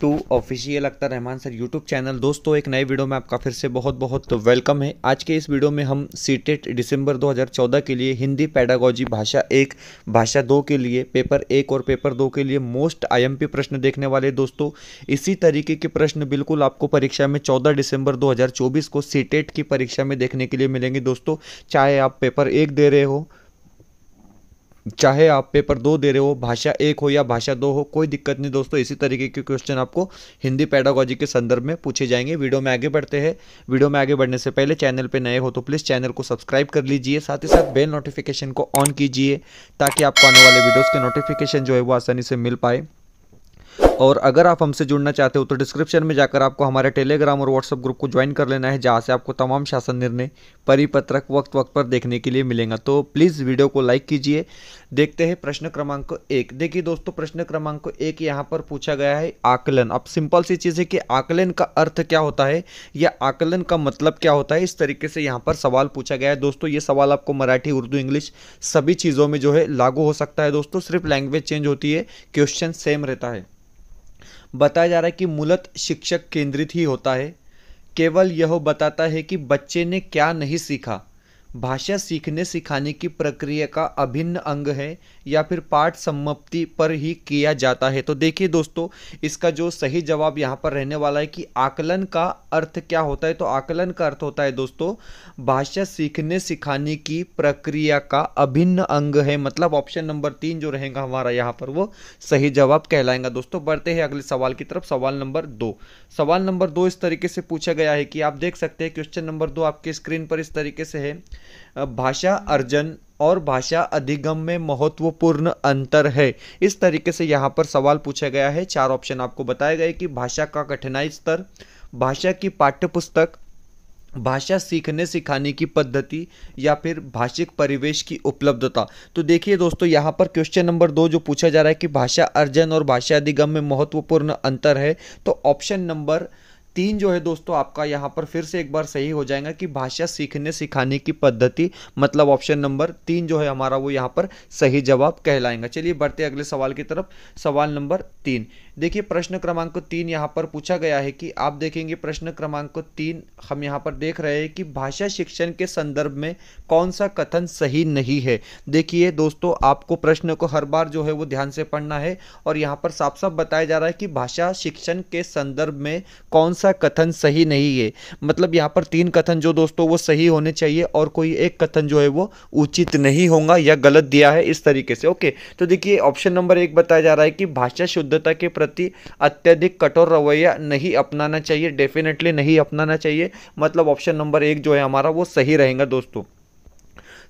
To official Akhtar Rahman sir YouTube channel. दोस्तों एक नए वीडियो में आपका फिर से बहुत बहुत वेलकम है। आज के इस वीडियो में हम सीटेट दिसंबर 2014 के लिए हिंदी पेडागोजी भाषा 1 भाषा 2 के लिए पेपर 1 और पेपर 2 के लिए मोस्ट आईएमपी प्रश्न देखने वाले दोस्तों। इसी तरीके के प्रश्न बिल्कुल आपको परीक्षा में 14 दिसंबर 2024 को सीटेट की परीक्षा में देखने के लिए मिलेंगे दोस्तों। चाहे आप पेपर 1 दे रहे हो, चाहे आप पेपर 2 दे रहे हो, भाषा 1 हो या भाषा 2 हो, कोई दिक्कत नहीं दोस्तों। इसी तरीके के क्वेश्चन आपको हिंदी पेडागोजी के संदर्भ में पूछे जाएंगे। वीडियो में आगे बढ़ते हैं। वीडियो में आगे बढ़ने से पहले चैनल पे नए हो तो प्लीज़ चैनल को सब्सक्राइब कर लीजिए, साथ ही साथ बेल नोटिफिकेशन को ऑन कीजिए ताकि आपको आने वाले वीडियोज़ के नोटिफिकेशन जो है वो आसानी से मिल पाए। और अगर आप हमसे जुड़ना चाहते हो तो डिस्क्रिप्शन में जाकर आपको हमारे टेलीग्राम और व्हाट्सएप ग्रुप को ज्वाइन कर लेना है, जहां से आपको तमाम शासन निर्णय परिपत्रक वक्त वक्त पर देखने के लिए मिलेगा। तो प्लीज़ वीडियो को लाइक कीजिए। देखते हैं प्रश्न क्रमांक 1। देखिए दोस्तों, प्रश्न क्रमांक 1 यहाँ पर पूछा गया है आकलन। अब सिंपल सी चीज़ है कि आकलन का अर्थ क्या होता है या आकलन का मतलब क्या होता है, इस तरीके से यहाँ पर सवाल पूछा गया है दोस्तों। ये सवाल आपको मराठी, उर्दू, इंग्लिश सभी चीज़ों में जो है लागू हो सकता है दोस्तों। सिर्फ लैंग्वेज चेंज होती है, क्वेश्चन सेम रहता है। बताया जा रहा है कि मूलतः शिक्षक केंद्रित ही होता है। केवल यह बताता है कि बच्चे ने क्या नहीं सीखा। भाषा सीखने सिखाने की प्रक्रिया का अभिन्न अंग है या फिर पाठ समाप्ति पर ही किया जाता है। तो देखिए दोस्तों, इसका जो सही जवाब यहाँ पर रहने वाला है कि आकलन का अर्थ क्या होता है। तो आकलन का अर्थ होता है दोस्तों भाषा सीखने सिखाने की प्रक्रिया का अभिन्न अंग है। मतलब ऑप्शन नंबर 3 जो रहेगा हमारा यहाँ पर वो सही जवाब कहलाएगा दोस्तों। बढ़ते हैं अगले सवाल की तरफ। सवाल नंबर 2। सवाल नंबर 2 इस तरीके से पूछा गया है कि आप देख सकते हैं क्वेश्चन नंबर 2 आपके स्क्रीन पर इस तरीके से है। भाषा अर्जन और भाषा अधिगम में महत्वपूर्ण अंतर है। इस तरीके से यहाँ पर सवाल पूछा गया है। 4 ऑप्शन आपको बताए गए कि भाषा का कठिनाई स्तर, भाषा की पाठ्यपुस्तक, भाषा सीखने सिखाने की पद्धति या फिर भाषिक परिवेश की उपलब्धता। तो देखिए दोस्तों, यहाँ पर क्वेश्चन नंबर 2 जो पूछा जा रहा है कि भाषा अर्जन और भाषा अधिगम में महत्वपूर्ण अंतर है, तो ऑप्शन नंबर 3 जो है दोस्तों आपका यहाँ पर फिर से एक बार सही हो जाएगा कि भाषा सीखने सिखाने की पद्धति, मतलब ऑप्शन नंबर 3 जो है हमारा वो यहाँ पर सही जवाब कहलाएगा। चलिए बढ़ते अगले सवाल की तरफ। सवाल नंबर 3। देखिए प्रश्न क्रमांक 3 यहाँ पर पूछा गया है कि आप देखेंगे प्रश्न क्रमांक 3 हम यहाँ पर देख रहे हैं कि भाषा शिक्षण के संदर्भ में कौन सा कथन सही नहीं है। देखिए दोस्तों, आपको प्रश्न को हर बार जो है वो ध्यान से पढ़ना है और यहाँ पर साफ साफ बताया जा रहा है कि भाषा शिक्षण के संदर्भ में कौन सा कथन सही नहीं है। मतलब यहाँ पर 3 कथन जो दोस्तों वो सही होने चाहिए और कोई एक कथन जो है वो उचित नहीं होगा या गलत दिया है, इस तरीके से। ओके, तो देखिए ऑप्शन नंबर 1 बताया जा रहा है कि भाषा शुद्धता के प्रति अत्यधिक कठोर रवैया नहीं अपनाना चाहिए। डेफिनेटली नहीं अपनाना चाहिए, मतलब ऑप्शन नंबर 1 जो है हमारा वो सही रहेगा दोस्तों।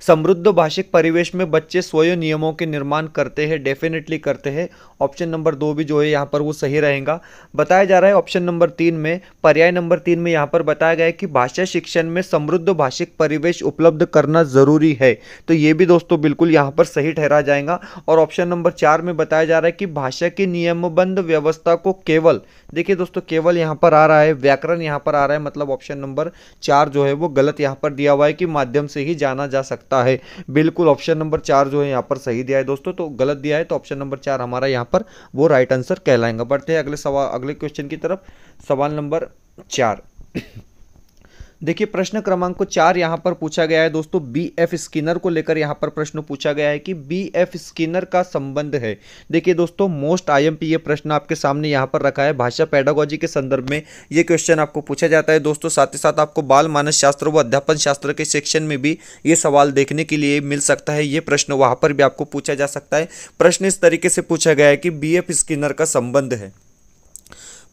समृद्ध भाषिक परिवेश में बच्चे स्वयं नियमों के निर्माण करते हैं। डेफिनेटली करते हैं। ऑप्शन नंबर 2 भी जो है यहाँ पर वो सही रहेगा। बताया जा रहा है ऑप्शन नंबर 3 में, पर्याय नंबर 3 में यहाँ पर बताया गया है कि भाषा शिक्षण में समृद्ध भाषिक परिवेश उपलब्ध करना जरूरी है। तो ये भी दोस्तों बिल्कुल यहाँ पर सही ठहरा जाएगा। और ऑप्शन नंबर 4 में बताया जा रहा है कि भाषा की नियमबद्ध व्यवस्था को केवल, देखिए दोस्तों केवल यहाँ पर आ रहा है, व्याकरण यहाँ पर आ रहा है, मतलब ऑप्शन नंबर 4 जो है वो गलत यहाँ पर दिया हुआ है कि माध्यम से ही जाना जा सकता है। बिल्कुल ऑप्शन नंबर 4 जो है यहाँ पर सही दिया है दोस्तों, तो गलत दिया है, तो ऑप्शन नंबर 4 हमारा यहाँ पर वो राइट आंसर कहलाएगा। बढ़ते हैं अगले सवाल, अगले क्वेश्चन की तरफ। सवाल नंबर 4। देखिए प्रश्न क्रमांक 4 यहाँ पर पूछा गया है दोस्तों, बी.एफ. स्किनर को लेकर यहाँ पर प्रश्न पूछा गया है कि बी.एफ. स्किनर का संबंध है। देखिए दोस्तों, मोस्ट आईएमपी ये प्रश्न आपके सामने यहाँ पर रखा है। भाषा पेडागोजी के संदर्भ में ये क्वेश्चन आपको पूछा जाता है दोस्तों। साथ ही साथ आपको बाल मानस शास्त्र व अध्यापन शास्त्र के सेक्शन में भी ये सवाल देखने के लिए मिल सकता है। ये प्रश्न वहाँ पर भी आपको पूछा जा सकता है। प्रश्न इस तरीके से पूछा गया है कि बी.एफ. स्किनर का संबंध है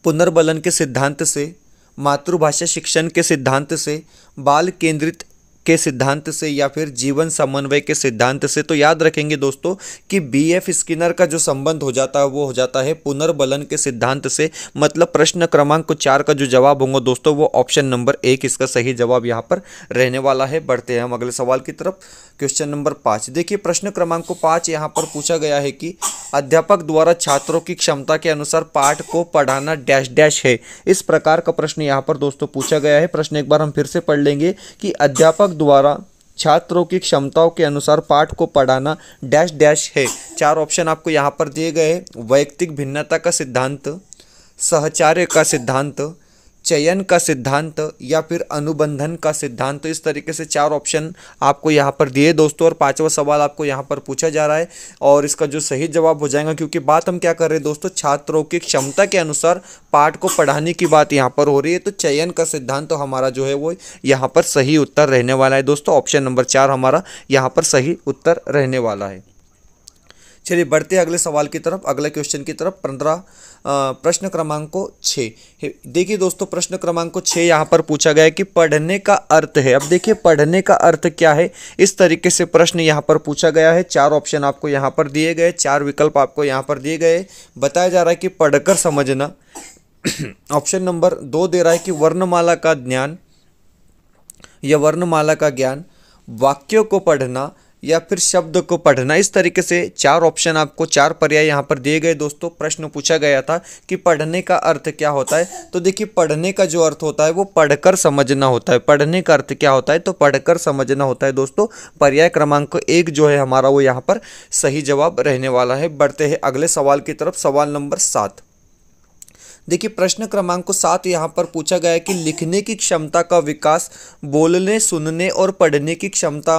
पुनर्बलन के सिद्धांत से, मातृभाषा शिक्षण के सिद्धांत से, बाल केंद्रित के सिद्धांत से या फिर जीवन समन्वय के सिद्धांत से। तो याद रखेंगे दोस्तों कि बी.एफ. स्किनर का जो संबंध हो जाता है वो हो जाता है पुनर्बलन के सिद्धांत से। मतलब प्रश्न क्रमांक 4 का जो जवाब होगा दोस्तों वो ऑप्शन नंबर 1 इसका सही जवाब यहाँ पर रहने वाला है। बढ़ते हैं हम अगले सवाल की तरफ। Question number 5। देखिए प्रश्न क्रमांक 5 यहाँ पर पूछा गया है कि अध्यापक द्वारा छात्रों की क्षमता के अनुसार पाठ को पढ़ाना डैश डैश है। इस प्रकार का प्रश्न यहाँ पर दोस्तों पूछा गया है। प्रश्न एक बार हम फिर से पढ़ लेंगे कि अध्यापक द्वारा छात्रों की क्षमताओं के अनुसार पाठ को पढ़ाना डैश डैश है। 4 ऑप्शन आपको यहाँ पर दिए गए हैं। वैयक्तिक भिन्नता का सिद्धांत, सहचार्य का सिद्धांत, चयन का सिद्धांत या फिर अनुबंधन का सिद्धांत। तो इस तरीके से 4 ऑप्शन आपको यहाँ पर दिए दोस्तों, और 5वां सवाल आपको यहाँ पर पूछा जा रहा है और इसका जो सही जवाब हो जाएगा, क्योंकि बात हम क्या कर रहे हैं दोस्तों, छात्रों की क्षमता के अनुसार पाठ को पढ़ाने की बात यहाँ पर हो रही है। तो चयन का सिद्धांत तो हमारा जो है वो यहाँ पर सही उत्तर रहने वाला है दोस्तों। ऑप्शन नंबर 4 हमारा यहाँ पर सही उत्तर रहने वाला है। चलिए बढ़ते हैं अगले सवाल की तरफ, अगले क्वेश्चन की तरफ। 15 प्रश्न क्रमांक 6। देखिए दोस्तों, प्रश्न क्रमांक 6 यहाँ पर पूछा गया है कि पढ़ने का अर्थ है। अब देखिए पढ़ने का अर्थ क्या है, इस तरीके से प्रश्न यहाँ पर पूछा गया है। 4 ऑप्शन आपको यहाँ पर दिए गए, 4 विकल्प आपको यहाँ पर दिए गए। बताया जा रहा है कि पढ़कर समझना। ऑप्शन नंबर 2 दे रहा है कि वर्णमाला का ज्ञान या वर्णमाला का ज्ञान, वाक्यों को पढ़ना या फिर शब्द को पढ़ना। इस तरीके से 4 ऑप्शन आपको, 4 पर्याय यहाँ पर दिए गए दोस्तों। प्रश्न पूछा गया था कि पढ़ने का अर्थ क्या होता है। तो देखिए पढ़ने का जो अर्थ होता है वो पढ़कर समझना होता है। पढ़ने का अर्थ क्या होता है, तो पढ़कर समझना होता है दोस्तों। पर्याय क्रमांक 1 जो है हमारा वो यहाँ पर सही जवाब रहने वाला है। बढ़ते हैं अगले सवाल की तरफ, सवाल नंबर 7। देखिए प्रश्न क्रमांक 7 यहाँ पर पूछा गया है कि लिखने की क्षमता का विकास बोलने, सुनने और पढ़ने की क्षमता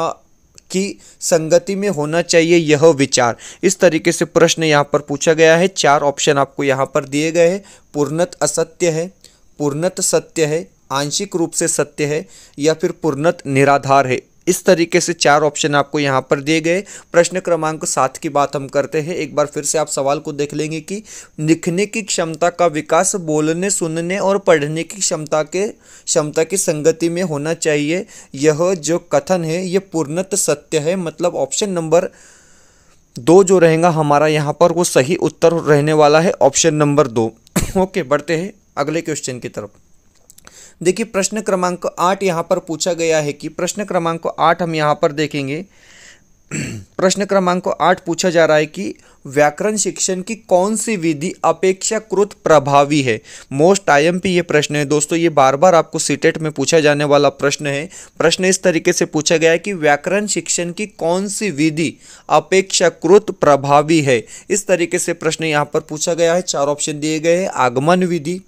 की संगति में होना चाहिए यह विचार। इस तरीके से प्रश्न यहाँ पर पूछा गया है। 4 ऑप्शन आपको यहाँ पर दिए गए हैं। पूर्णत असत्य है, पूर्णत सत्य है, आंशिक रूप से सत्य है या फिर पूर्णत निराधार है। इस तरीके से 4 ऑप्शन आपको यहाँ पर दिए गए। प्रश्न क्रमांक 7 की बात हम करते हैं। एक बार फिर से आप सवाल को देख लेंगे कि लिखने की क्षमता का विकास बोलने, सुनने और पढ़ने की क्षमता की संगति में होना चाहिए। यह जो कथन है ये पूर्णतः सत्य है। मतलब ऑप्शन नंबर 2 जो रहेगा हमारा यहाँ पर वो सही उत्तर रहने वाला है, ऑप्शन नंबर 2। ओके, बढ़ते हैं अगले क्वेश्चन की तरफ। देखिए प्रश्न क्रमांक 8 यहाँ पर पूछा गया है कि प्रश्न क्रमांक 8 हम यहाँ पर देखेंगे। प्रश्न क्रमांक 8 पूछा जा रहा है कि व्याकरण शिक्षण की कौन सी विधि अपेक्षाकृत प्रभावी है। मोस्ट आईएमपी ये प्रश्न है दोस्तों, ये बार बार आपको सीटेट में पूछा जाने वाला प्रश्न है। प्रश्न इस तरीके से पूछा गया है कि व्याकरण शिक्षण की कौन सी विधि अपेक्षाकृत प्रभावी है। इस तरीके से प्रश्न यहाँ पर पूछा गया है। 4 ऑप्शन दिए गए हैं, आगमन विधि,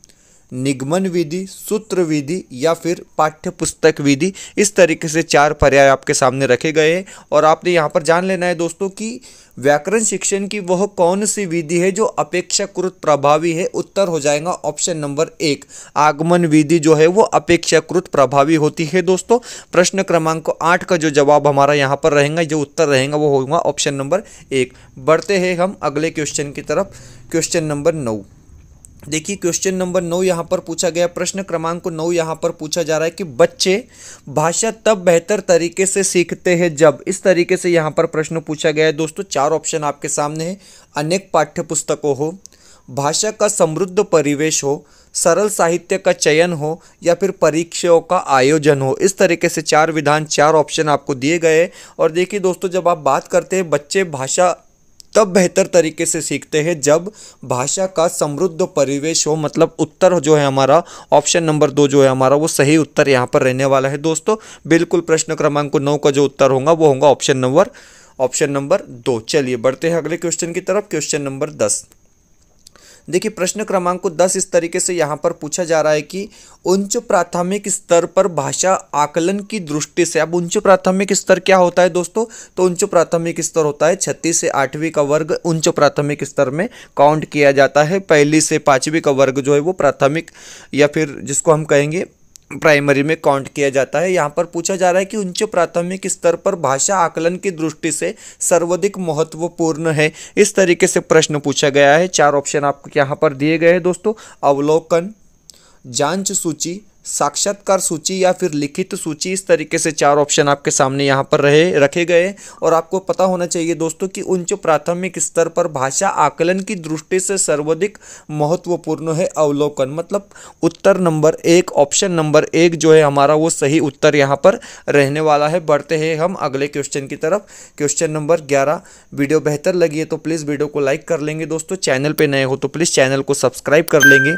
निगमन विधि, सूत्र विधि या फिर पाठ्य पुस्तक विधि। इस तरीके से 4 पर्याय आपके सामने रखे गए हैं और आपने यहाँ पर जान लेना है दोस्तों कि व्याकरण शिक्षण की वह कौन सी विधि है जो अपेक्षाकृत प्रभावी है। उत्तर हो जाएगा ऑप्शन नंबर 1, आगमन विधि जो है वो अपेक्षाकृत प्रभावी होती है दोस्तों। प्रश्न क्रमांक 8 का जो जवाब हमारा यहाँ पर रहेगा, जो उत्तर रहेगा वो होगा ऑप्शन नंबर 1। बढ़ते हैं हम अगले क्वेश्चन की तरफ, क्वेश्चन नंबर 9। देखिए क्वेश्चन नंबर 9 यहाँ पर पूछा गया। प्रश्न क्रमांक 9 यहाँ पर पूछा जा रहा है कि बच्चे भाषा तब बेहतर तरीके से सीखते हैं जब। इस तरीके से यहाँ पर प्रश्न पूछा गया है दोस्तों। 4 ऑप्शन आपके सामने है, अनेक पाठ्य पुस्तकों हो, भाषा का समृद्ध परिवेश हो, सरल साहित्य का चयन हो या फिर परीक्षाओं का आयोजन हो। इस तरीके से 4 विधान, 4 ऑप्शन आपको दिए गए। और देखिए दोस्तों, जब आप बात करते हैं बच्चे भाषा तब बेहतर तरीके से सीखते हैं जब भाषा का समृद्ध परिवेश हो, मतलब उत्तर जो है हमारा ऑप्शन नंबर 2 जो है हमारा वो सही उत्तर यहाँ पर रहने वाला है दोस्तों। बिल्कुल प्रश्न क्रमांक 9 का जो उत्तर होगा वो होगा ऑप्शन नंबर 2। चलिए बढ़ते हैं अगले क्वेश्चन की तरफ, क्वेश्चन नंबर 10। देखिए प्रश्न क्रमांक 10 इस तरीके से यहाँ पर पूछा जा रहा है कि उच्च प्राथमिक स्तर पर भाषा आकलन की दृष्टि से। अब उच्च प्राथमिक स्तर क्या होता है दोस्तों, तो उच्च प्राथमिक स्तर होता है 6वीं से 8वीं का वर्ग उच्च प्राथमिक स्तर में काउंट किया जाता है। 1ली से 5वीं का वर्ग जो है वो प्राथमिक या फिर जिसको हम कहेंगे प्राइमरी में काउंट किया जाता है। यहाँ पर पूछा जा रहा है कि उच्च प्राथमिक स्तर पर भाषा आकलन की दृष्टि से सर्वाधिक महत्वपूर्ण है। इस तरीके से प्रश्न पूछा गया है। 4 ऑप्शन आपको यहाँ पर दिए गए हैं दोस्तों, अवलोकन, जांच सूची, साक्षात्कार सूची या फिर लिखित सूची। इस तरीके से 4 ऑप्शन आपके सामने यहाँ पर रखे गए। और आपको पता होना चाहिए दोस्तों कि उच्च प्राथमिक स्तर पर भाषा आकलन की दृष्टि से सर्वाधिक महत्वपूर्ण है अवलोकन। मतलब उत्तर नंबर 1, ऑप्शन नंबर 1 जो है हमारा वो सही उत्तर यहाँ पर रहने वाला है। बढ़ते हैं हम अगले क्वेश्चन की तरफ, क्वेश्चन नंबर 11। वीडियो बेहतर लगी है तो प्लीज़ वीडियो को लाइक कर लेंगे दोस्तों। चैनल पर नए हो तो प्लीज़ चैनल को सब्सक्राइब कर लेंगे।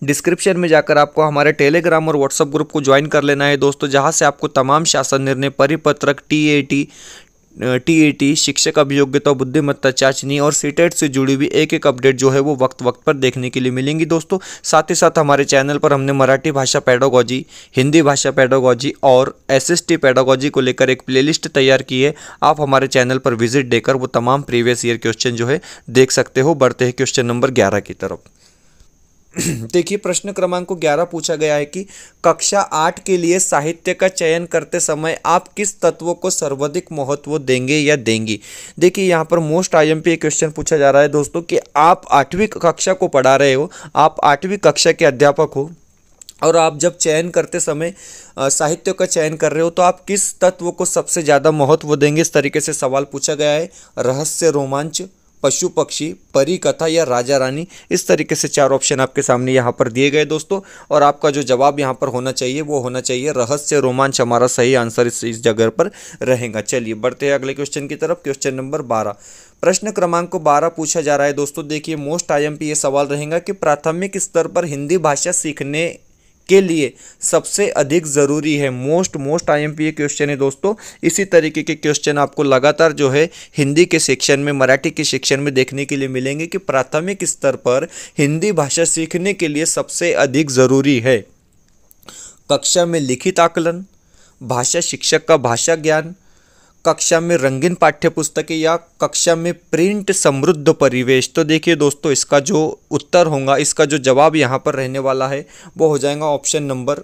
डिस्क्रिप्शन में जाकर आपको हमारे टेलीग्राम और व्हाट्सएप ग्रुप को ज्वाइन कर लेना है दोस्तों, जहां से आपको तमाम शासन निर्णय, परिपत्रक, TAT, टीईटी, शिक्षक अभियोग्यता बुद्धिमत्ता चाचनी और सीटेट से जुड़ी हुई एक एक अपडेट जो है वो वक्त वक्त पर देखने के लिए मिलेंगी दोस्तों। साथ ही साथ हमारे चैनल पर हमने मराठी भाषा पेडागोजी, हिंदी भाषा पेडागोजी और एसएसटी पेडागोजी को लेकर एक प्लेलिस्ट तैयार की है। आप हमारे चैनल पर विजिट देकर वो तमाम प्रीवियस ईयर क्वेश्चन जो है देख सकते हो। बढ़ते हैं क्वेश्चन नंबर 11 की तरफ। देखिए, प्रश्न क्रमांक 11 पूछा गया है कि कक्षा 8 के लिए साहित्य का चयन करते समय आप किस तत्व को सर्वाधिक महत्व देंगे या देंगी। देखिए, यहाँ पर मोस्ट आईएमपी क्वेश्चन पूछा जा रहा है दोस्तों कि आप 8वीं कक्षा को पढ़ा रहे हो, आप 8वीं कक्षा के अध्यापक हो और आप जब चयन करते समय साहित्य का चयन कर रहे हो तो आप किस तत्व को सबसे ज़्यादा महत्व देंगे। इस तरीके से सवाल पूछा गया है। रहस्य, रोमांच, पशु पक्षी, परी कथा या राजा रानी। इस तरीके से 4 ऑप्शन आपके सामने यहाँ पर दिए गए दोस्तों, और आपका जो जवाब यहाँ पर होना चाहिए वो होना चाहिए रहस्य रोमांच। हमारा सही आंसर इस जगह पर रहेगा। चलिए बढ़ते हैं अगले क्वेश्चन की तरफ। क्वेश्चन नंबर 12, प्रश्न क्रमांक 12 पूछा जा रहा है दोस्तों। देखिए, मोस्ट आईएमपी ये सवाल रहेगा कि प्राथमिक स्तर पर हिंदी भाषा सीखने के लिए सबसे अधिक ज़रूरी है। मोस्ट आईएमपी ये क्वेश्चन है दोस्तों। इसी तरीके के क्वेश्चन आपको लगातार जो है हिंदी के सेक्शन में, मराठी के सेक्शन में देखने के लिए मिलेंगे कि प्राथमिक स्तर पर हिंदी भाषा सीखने के लिए सबसे अधिक ज़रूरी है। कक्षा में लिखित आकलन, भाषा शिक्षक का भाषा ज्ञान, कक्षा में रंगीन पाठ्यपुस्तकें या कक्षा में प्रिंट समृद्ध परिवेश। तो देखिए दोस्तों, इसका जो उत्तर होगा, इसका जो जवाब यहाँ पर रहने वाला है वो हो जाएगा ऑप्शन नंबर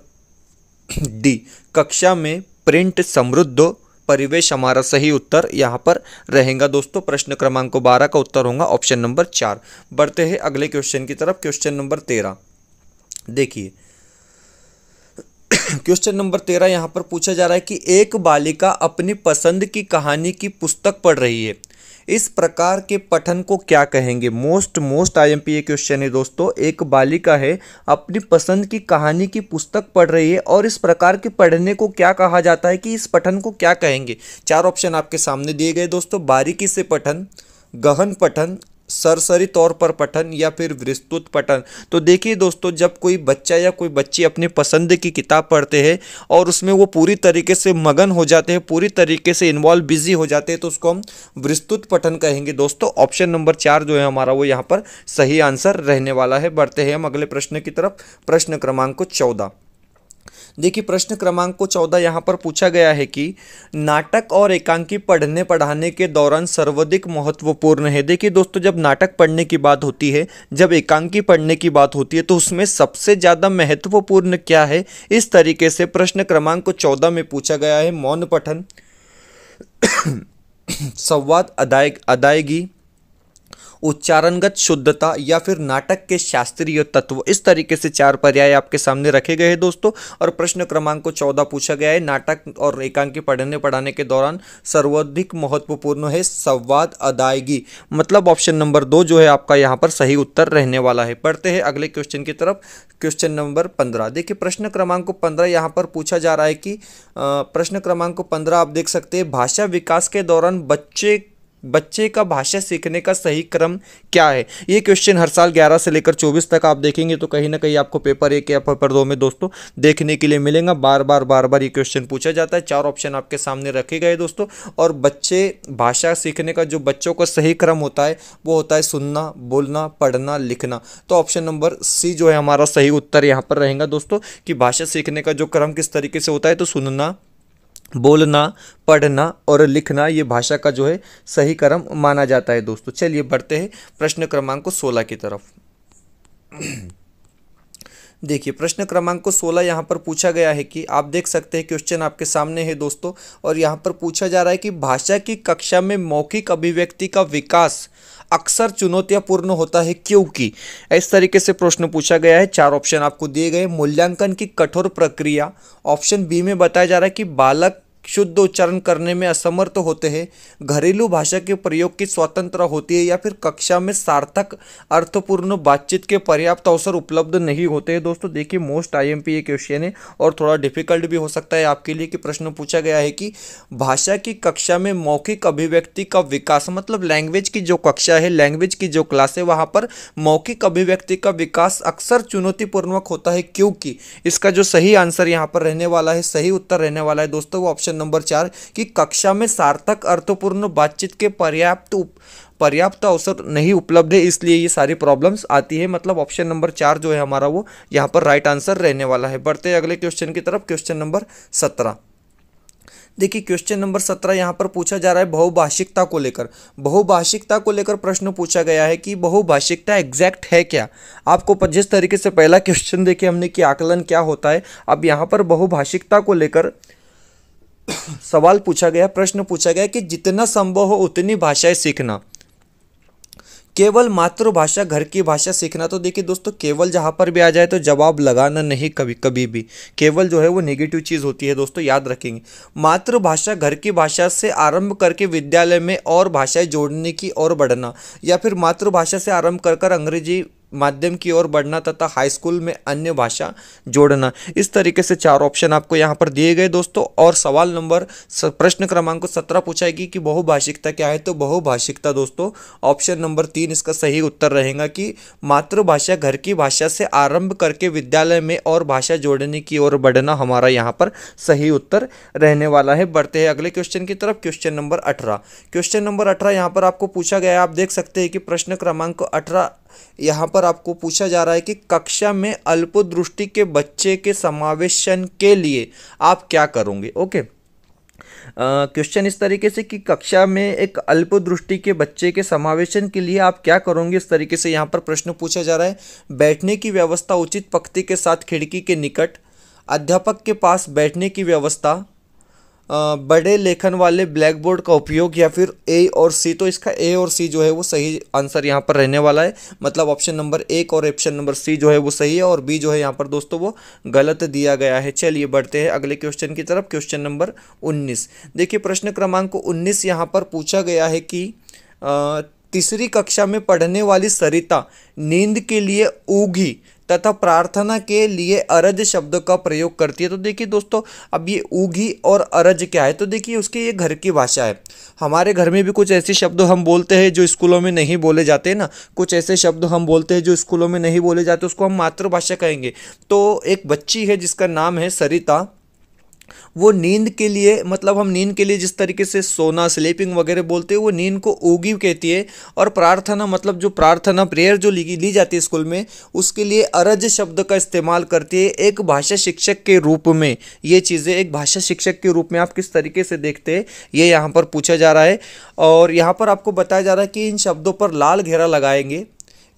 डी, कक्षा में प्रिंट समृद्ध परिवेश हमारा सही उत्तर यहाँ पर रहेगा दोस्तों। प्रश्न क्रमांक 12 का उत्तर होगा ऑप्शन नंबर 4। बढ़ते हैं अगले क्वेश्चन की तरफ। क्वेश्चन नंबर 13, देखिए क्वेश्चन नंबर 13 यहाँ पर पूछा जा रहा है कि एक बालिका अपनी पसंद की कहानी की पुस्तक पढ़ रही है, इस प्रकार के पठन को क्या कहेंगे। मोस्ट आईएमपी ये क्वेश्चन है दोस्तों। एक बालिका है, अपनी पसंद की कहानी की पुस्तक पढ़ रही है और इस प्रकार के पढ़ने को क्या कहा जाता है, कि इस पठन को क्या कहेंगे। 4 ऑप्शन आपके सामने दिए गए दोस्तों। बारीकी से पठन, गहन पठन, सरसरी तौर पर पठन या फिर विस्तृत पठन। तो देखिए दोस्तों, जब कोई बच्चा या कोई बच्ची अपनी पसंद की किताब पढ़ते हैं और उसमें वो पूरी तरीके से मगन हो जाते हैं, पूरी तरीके से इन्वॉल्व बिजी हो जाते हैं, तो उसको हम विस्तृत पठन कहेंगे दोस्तों। ऑप्शन नंबर 4 जो है हमारा वो यहाँ पर सही आंसर रहने वाला है। बढ़ते हैं हम अगले प्रश्न की तरफ। प्रश्न क्रमांक 14, देखिए प्रश्न क्रमांक 14 यहाँ पर पूछा गया है कि नाटक और एकांकी पढ़ने पढ़ाने के दौरान सर्वाधिक महत्वपूर्ण है। देखिए दोस्तों, जब नाटक पढ़ने की बात होती है, जब एकांकी पढ़ने की बात होती है, तो उसमें सबसे ज़्यादा महत्वपूर्ण क्या है। इस तरीके से प्रश्न क्रमांक 14 में पूछा गया है। मौन पठन, संवाद अदायगी, उच्चारणगत शुद्धता या फिर नाटक के शास्त्रीय तत्व। इस तरीके से 4 पर्याय आपके सामने रखे गए हैं दोस्तों। और प्रश्न क्रमांक 14 पूछा गया है, नाटक और एकांकी पढ़ने पढ़ाने के दौरान सर्वाधिक महत्वपूर्ण है संवाद अदायगी। मतलब ऑप्शन नंबर 2 जो है आपका यहाँ पर सही उत्तर रहने वाला है। पढ़ते हैं अगले क्वेश्चन की तरफ। क्वेश्चन नंबर 15, देखिए प्रश्न क्रमांक 15 यहाँ पर पूछा जा रहा है कि प्रश्न क्रमांक 15 आप देख सकते हैं, भाषा विकास के दौरान बच्चे का भाषा सीखने का सही क्रम क्या है। ये क्वेश्चन हर साल 11 से लेकर 24 तक आप देखेंगे तो कहीं ना कहीं आपको पेपर 1 या पेपर 2 में दोस्तों देखने के लिए मिलेगा। बार बार ये क्वेश्चन पूछा जाता है। 4 ऑप्शन आपके सामने रखे गए दोस्तों। और बच्चे भाषा सीखने का जो बच्चों का सही क्रम होता है वो होता है सुनना, बोलना, पढ़ना, लिखना। तो ऑप्शन नंबर सी जो है हमारा सही उत्तर यहाँ पर रहेगा दोस्तों, कि भाषा सीखने का जो क्रम किस तरीके से होता है, तो सुनना, बोलना, पढ़ना और लिखना, ये भाषा का जो है सही क्रम माना जाता है दोस्तों। चलिए बढ़ते हैं प्रश्न क्रमांक 16 की तरफ। देखिए प्रश्न क्रमांक 16 यहाँ पर पूछा गया है कि आप देख सकते हैं क्वेश्चन आपके सामने है दोस्तों। और यहाँ पर पूछा जा रहा है कि भाषा की कक्षा में मौखिक अभिव्यक्ति का विकास अक्सर चुनौतियापूर्ण होता है क्योंकि। इस तरीके से प्रश्न पूछा गया है। 4 ऑप्शन आपको दिए गए। मूल्यांकन की कठोर प्रक्रिया, ऑप्शन बी में बताया जा रहा है कि बालक शुद्ध उच्चारण करने में असमर्थ होते हैं, घरेलू भाषा के प्रयोग की स्वतंत्र होती है, या फिर कक्षा में सार्थक अर्थपूर्ण बातचीत के पर्याप्त अवसर उपलब्ध नहीं होते हैं दोस्तों। देखिए मोस्ट आईएमपी ये क्वेश्चन है और थोड़ा डिफिकल्ट भी हो सकता है आपके लिए, कि प्रश्न पूछा गया है कि भाषा की कक्षा में मौखिक अभिव्यक्ति का विकास, मतलब लैंग्वेज की जो कक्षा है, लैंग्वेज की जो क्लास है, वहाँ पर मौखिक अभिव्यक्ति का विकास अक्सर चुनौतीपूर्वक होता है क्योंकि। इसका जो सही आंसर यहाँ पर रहने वाला है, सही उत्तर रहने वाला है दोस्तों, वो ऑप्शन ऑप्शन नंबर 4 कि कक्षा में सार्थक अर्थपूर्ण बातचीत के पर्याप्त अवसर नहीं उपलब्ध है, इसलिए ये सारी प्रॉब्लम्स आती है। मतलब ऑप्शन नंबर 4 जो है हमारा वो यहाँ पर राइट आंसर रहने वाला है। बढ़ते हैं अगले क्वेश्चन की तरफ, क्वेश्चन नंबर 17। देखिए क्वेश्चन नंबर 17 यहाँ पर पूछा जा रहा है बहुभाषिकता को लेकर। बहुभाषिकता को लेकर प्रश्न पूछा गया है कि बहुभाषिकता एग्जैक्ट है क्या। आपको जिस तरीके से पहला क्वेश्चन देखे हमने कि आकलन क्या होता है, अब यहाँ पर बहुभाषिकता को लेकर सवाल पूछा गया, प्रश्न पूछा गया कि जितना संभव हो उतनी भाषाएं सीखना, केवल मातृभाषा घर की भाषा सीखना। तो देखिए दोस्तों, केवल जहाँ पर भी आ जाए तो जवाब लगाना नहीं कभी भी। केवल जो है वो नेगेटिव चीज़ होती है दोस्तों, याद रखेंगे। मातृभाषा घर की भाषा से आरंभ करके विद्यालय में और भाषाएं जोड़ने की ओर बढ़ना, या फिर मातृभाषा से आरंभ कर अंग्रेजी माध्यम की ओर बढ़ना तथा हाई स्कूल में अन्य भाषा जोड़ना। इस तरीके से 4 ऑप्शन आपको यहाँ पर दिए गए दोस्तों। और सवाल नंबर प्रश्न क्रमांक 17 पूछाएगी कि बहुभाषिकता क्या है। तो बहुभाषिकता दोस्तों ऑप्शन नंबर 3 इसका सही उत्तर रहेगा कि मातृभाषा घर की भाषा से आरंभ करके विद्यालय में और भाषा जोड़ने की ओर बढ़ना हमारा यहाँ पर सही उत्तर रहने वाला है। बढ़ते हैं अगले क्वेश्चन की तरफ, क्वेश्चन नंबर 18। क्वेश्चन नंबर 18 यहाँ पर आपको पूछा गया है, आप देख सकते हैं कि प्रश्न क्रमांक 18 यहाँ पर आपको पूछा जा रहा है कि कक्षा में अल्पदृष्टि के बच्चे के समावेशन के लिए आप क्या करोगे। ओके, क्वेश्चन इस तरीके से कि कक्षा में एक अल्पदृष्टि के बच्चे के समावेशन के लिए आप क्या करोगे, इस तरीके से यहाँ पर प्रश्न पूछा जा रहा है। बैठने की व्यवस्था उचित पंक्ति के साथ खिड़की के निकट, अध्यापक के पास बैठने की व्यवस्था, बड़े लेखन वाले ब्लैक बोर्ड का उपयोग, या फिर ए और सी। तो इसका ए और सी जो है वो सही आंसर यहाँ पर रहने वाला है। मतलब ऑप्शन नंबर 1 और ऑप्शन नंबर सी जो है वो सही है, और बी जो है यहाँ पर दोस्तों वो गलत दिया गया है। चलिए बढ़ते हैं अगले क्वेश्चन की तरफ, क्वेश्चन नंबर 19। देखिए प्रश्न क्रमांक 19 यहाँ पर पूछा गया है कि तीसरी कक्षा में पढ़ने वाली सरिता नींद के लिए ऊगी तथा प्रार्थना के लिए अरज शब्द का प्रयोग करती है। तो देखिए दोस्तों, अब ये ऊगी और अरज क्या है। तो देखिए उसकी ये घर की भाषा है। हमारे घर में भी कुछ ऐसे शब्द हम बोलते हैं जो स्कूलों में नहीं बोले जाते हैं ना, कुछ ऐसे शब्द हम बोलते हैं जो स्कूलों में नहीं बोले जाते, उसको हम मातृभाषा कहेंगे। तो एक बच्ची है जिसका नाम है सरिता, वो नींद के लिए, मतलब हम नींद के लिए जिस तरीके से सोना स्लीपिंग वगैरह बोलते हैं, वो नींद को ऊगी कहती है। और प्रार्थना, मतलब जो प्रार्थना प्रेयर जो ली जाती है स्कूल में, उसके लिए अरज शब्द का इस्तेमाल करती है। एक भाषा शिक्षक के रूप में ये चीज़ें, एक भाषा शिक्षक के रूप में आप किस तरीके से देखते हैं, ये यहाँ पर पूछा जा रहा है। और यहाँ पर आपको बताया जा रहा है कि इन शब्दों पर लाल घेरा लगाएंगे,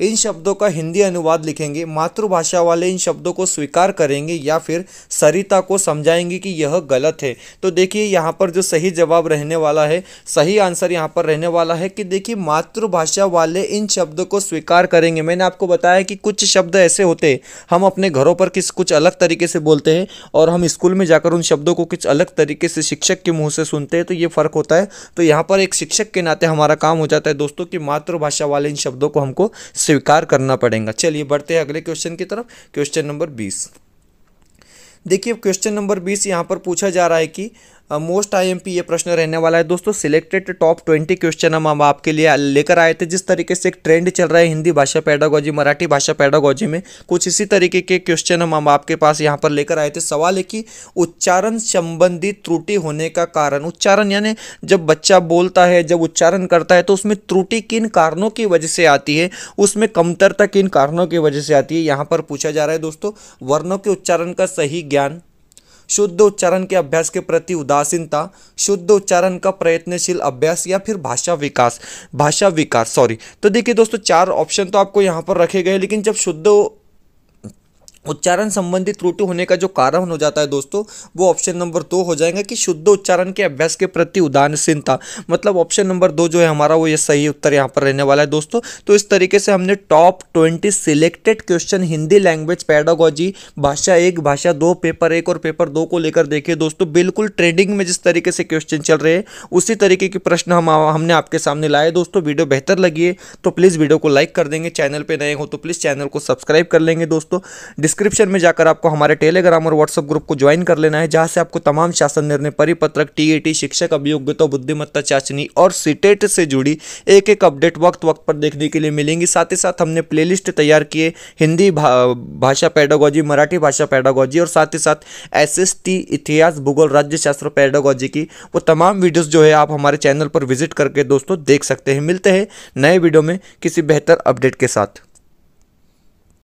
इन शब्दों का हिंदी अनुवाद लिखेंगे, मातृभाषा वाले इन शब्दों को स्वीकार करेंगे, या फिर सरिता को समझाएंगे कि यह गलत है। तो देखिए यहाँ पर जो सही जवाब रहने वाला है, सही आंसर यहाँ पर रहने वाला है कि देखिए मातृभाषा वाले इन शब्दों को स्वीकार करेंगे। मैंने आपको बताया कि कुछ शब्द ऐसे होते हैं हम अपने घरों पर कुछ अलग तरीके से बोलते हैं, और हम स्कूल में जाकर उन शब्दों को कुछ अलग तरीके से शिक्षक के मुँह से सुनते हैं, तो ये फ़र्क होता है। तो यहाँ पर एक शिक्षक के नाते हमारा काम हो जाता है दोस्तों कि मातृभाषा वाले इन शब्दों को हमको स्वीकार करना पड़ेगा। चलिए बढ़ते हैं अगले क्वेश्चन की तरफ, क्वेश्चन नंबर 20। देखिए क्वेश्चन नंबर 20 यहाँ पर पूछा जा रहा है कि मोस्ट आईएमपी ये प्रश्न रहने वाला है दोस्तों। सिलेक्टेड टॉप 20 क्वेश्चन हम आपके लिए लेकर आए थे। जिस तरीके से एक ट्रेंड चल रहा है हिंदी भाषा पेडागोजी, मराठी भाषा पेडागोजी में, कुछ इसी तरीके के क्वेश्चन हम आपके पास यहाँ पर लेकर आए थे। सवाल है कि उच्चारण संबंधी त्रुटि होने का कारण। उच्चारण यानी जब बच्चा बोलता है, जब उच्चारण करता है, तो उसमें त्रुटि किन कारणों की वजह से आती है, उसमें कमतरता किन कारणों की वजह से आती है, यहाँ पर पूछा जा रहा है दोस्तों। वर्णों के उच्चारण का सही ज्ञान, शुद्ध उच्चारण के अभ्यास के प्रति उदासीनता, शुद्ध उच्चारण का प्रयत्नशील अभ्यास, या फिर भाषा विकास सॉरी। तो देखिए दोस्तों 4 ऑप्शन तो आपको यहाँ पर रखे गए, लेकिन जब शुद्ध उच्चारण संबंधी त्रुटि होने का जो कारण हो जाता है दोस्तों, वो ऑप्शन नंबर 2 हो जाएगा कि शुद्ध उच्चारण के अभ्यास के प्रति उदासीनता। मतलब ऑप्शन नंबर 2 जो है हमारा वो ये सही उत्तर यहाँ पर रहने वाला है दोस्तों। तो इस तरीके से हमने top 20 selected question Hindi language pedagogy भाषा 1, भाषा 2, पेपर 1 और पेपर 2 को लेकर देखे दोस्तों। बिल्कुल ट्रेंडिंग में जिस तरीके से क्वेश्चन चल रहे हैं उसी तरीके के प्रश्न हमने आपके सामने लाए दोस्तों। वीडियो बेहतर लगी है तो प्लीज़ वीडियो को लाइक कर देंगे, चैनल पर नए हो तो प्लीज़ चैनल को सब्सक्राइब कर लेंगे दोस्तों। डिस्क्रिप्शन में जाकर आपको हमारे टेलीग्राम और व्हाट्सएप ग्रुप को ज्वाइन कर लेना है, जहां से आपको तमाम शासन निर्णय, परिपत्रक, टीईटी, शिक्षक अभियोग्यता, बुद्धिमत्ता चाचनी और सीटेट से जुड़ी एक एक अपडेट वक्त वक्त पर देखने के लिए मिलेंगी। साथ ही साथ हमने प्लेलिस्ट तैयार किए हिंदी भाषा पेडागोजी, मराठी भाषा पेडागोजी और साथ ही साथ एसएसटी, इतिहास, भूगोल, राज्यशास्त्र पेडागोजी की वो तमाम वीडियोस जो है आप हमारे चैनल पर विजिट करके दोस्तों देख सकते हैं। मिलते हैं नए वीडियो में किसी बेहतर अपडेट के साथ।